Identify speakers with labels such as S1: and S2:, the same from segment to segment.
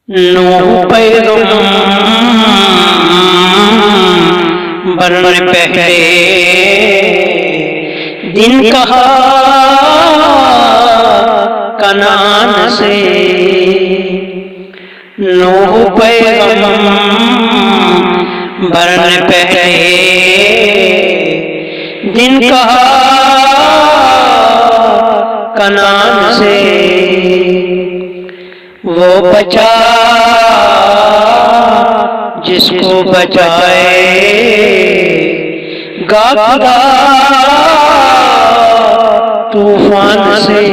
S1: नूह पैगंबर ने पहले दिन कहा कनान से। नूह पैगंबर ने पहले दिन कहा कनान से। वो बचा जिसको बचाएगा खुदा तूफान से।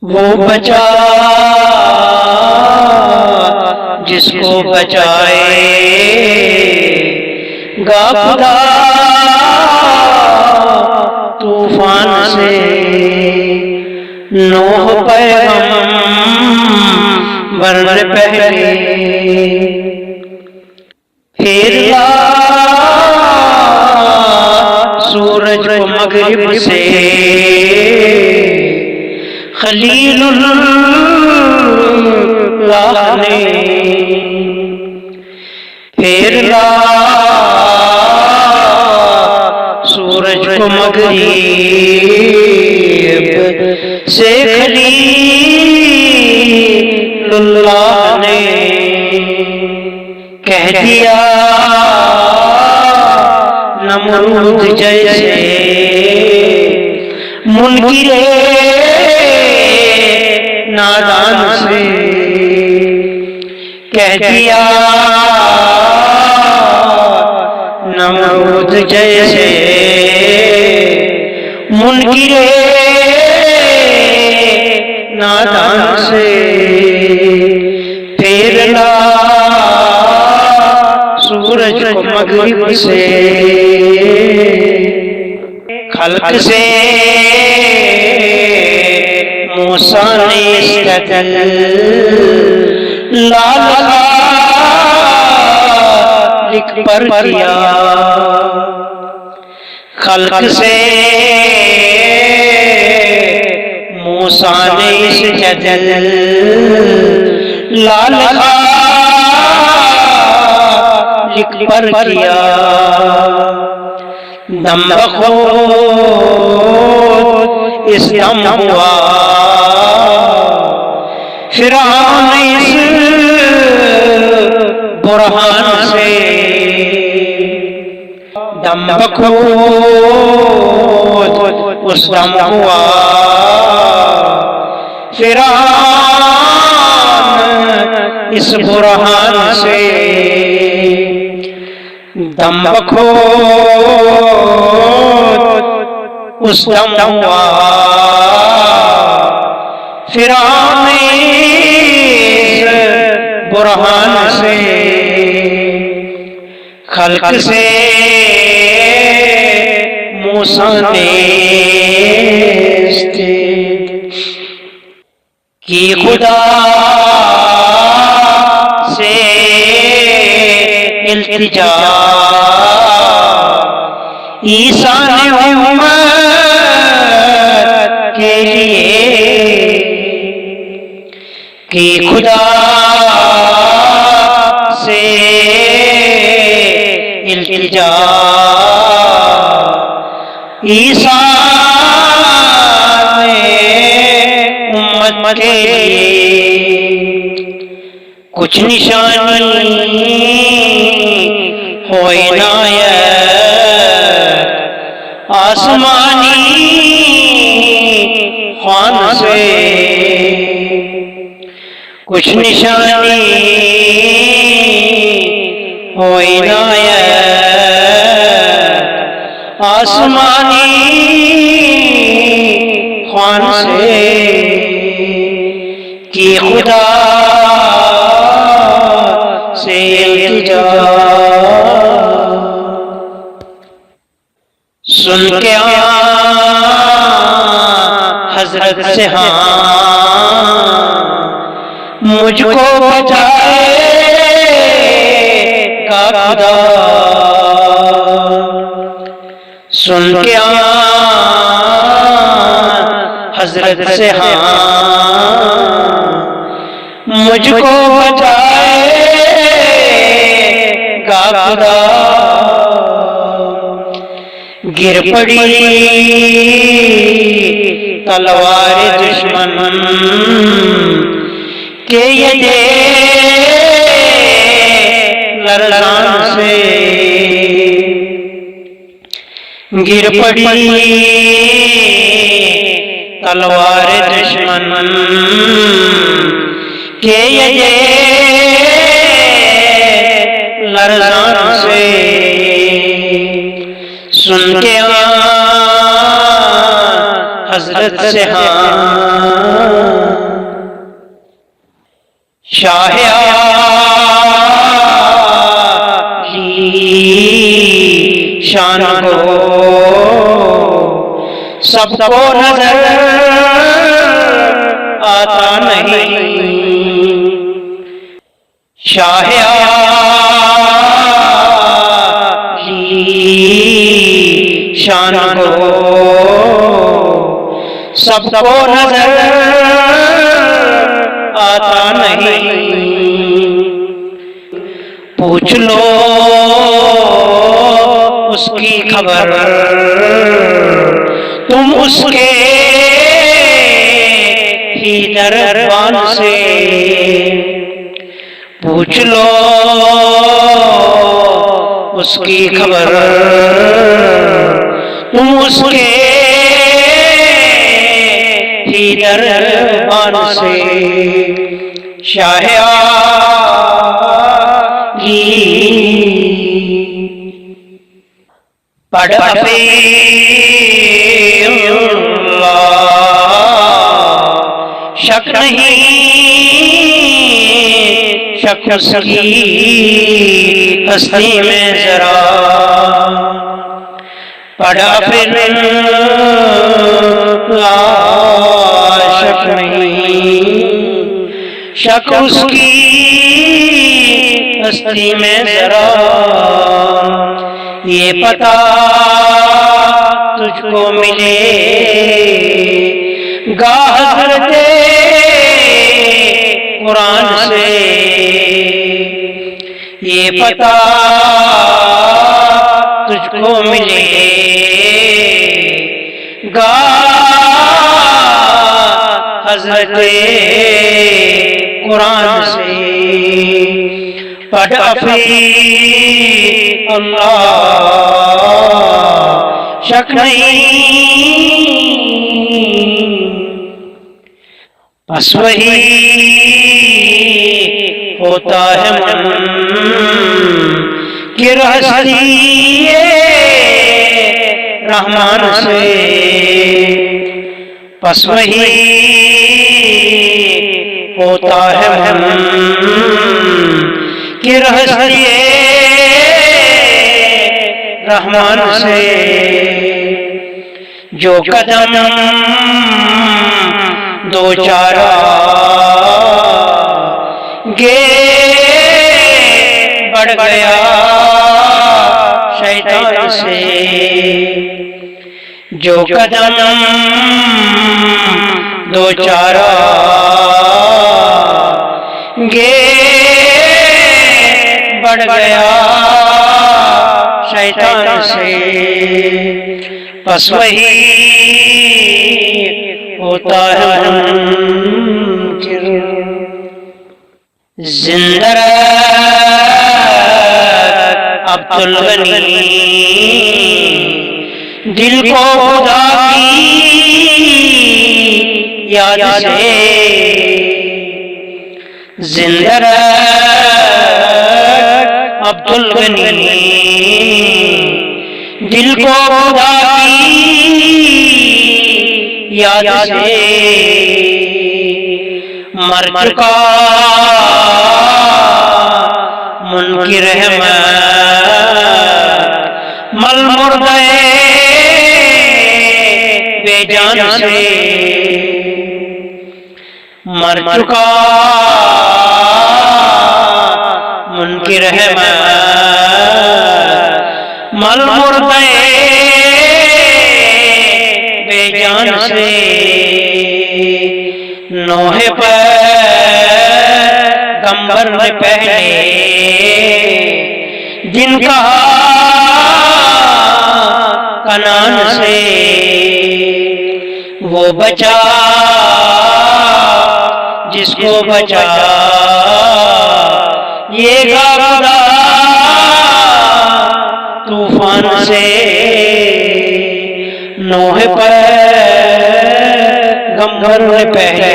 S1: वो बचा जिसको बचाएगा खुदा तूफान से। नूह पैगंबर ने पहले फिर सूरज को मगरिब से। खलीलुल्लाह ने फिर सूरज को मगरिब से। खलीलुल्लाह ने कह दिया नमरूद जैसे मुनकिरे नादान से। कह दिया नमरूद जैसे मुनकिरे नादान से। फिर सूरज को मगरिब से। खल्क से मूसा ने इस्तदल लाल लिख पर किया। खल्क से मूसा ने इस्तदल लाल लिख पर किया। दम बखूद इस दम हुआ फिरौन इस बुरहान से। दम बखूद उस दम हुआ फिरौन इस बुरहान से। दम बखूद उस दम हुआ फिरौन इस बुरहान से। खल्क से मूसा ने कि खुदा से इल्तिजा ईसा ने उम्मत के लिए कि खुदा से इल्तिजा ईसा ने उम्मत के लिए कुछ निशानी हो इनायत आसमानी ख्वान से। कुछ निशानी हो इनायत आसमानी ख्वान से कि खुदा से इल्तिजा। सुन के हजरत से हाँ मुझको बचाएगा खुदा। सुन के हजरत से हाँ मुझको बचाएगा खुदा। गिर पड़ी तलवार दुश्मन के ये लरज़ान से। गिर पड़ी तलवार दुश्मन के ये लरज़ान से। सुन के हज़रत से हाँ शाह शान को सबको नजर आता नहीं। शाह शान को सबको नजर आता नहीं। पूछ लो उसकी खबर तुम उसके ही दरबान से। पूछ लो उसकी खबर तुम उसके ही दरबान से। शाह पढ़ शक नहीं शक उसकी हस्ती में जरा। पढ़ा फिर शक नहीं शक उसकी हस्ती में जरा। ये पता तुझको मिलेगा हज़रत कुरान से। ये पता तुझको मिलेगा हज़रत कुरान से। पढ़ अल्लाह शक नहीं। बस वही होता है मन की रहस्ती रहमान से। बस वही होता है मन की रहस्ती रहमान से। जो कदम दो चार गे बढ़ गया शैतान से। जो कदम दो चार गे बढ़ गया शैतान से। बस वही होता है मुनकिर। जिंदा अब्दुल गनी दिल को खुदा की याद से। जिंदा अब्दुल गनी दिल को खुदा की याद से। मर चुका मुनकिर है मल मुर्दे बेजान से। मर चुका मुनकिर है मल मुर्दे बेजान से। नोहे पर पैगंबर ने पहले जिनका कनान से वो बचा जिसको बचा ये खुदा तूफान से। नूह पैगंबर ने पहले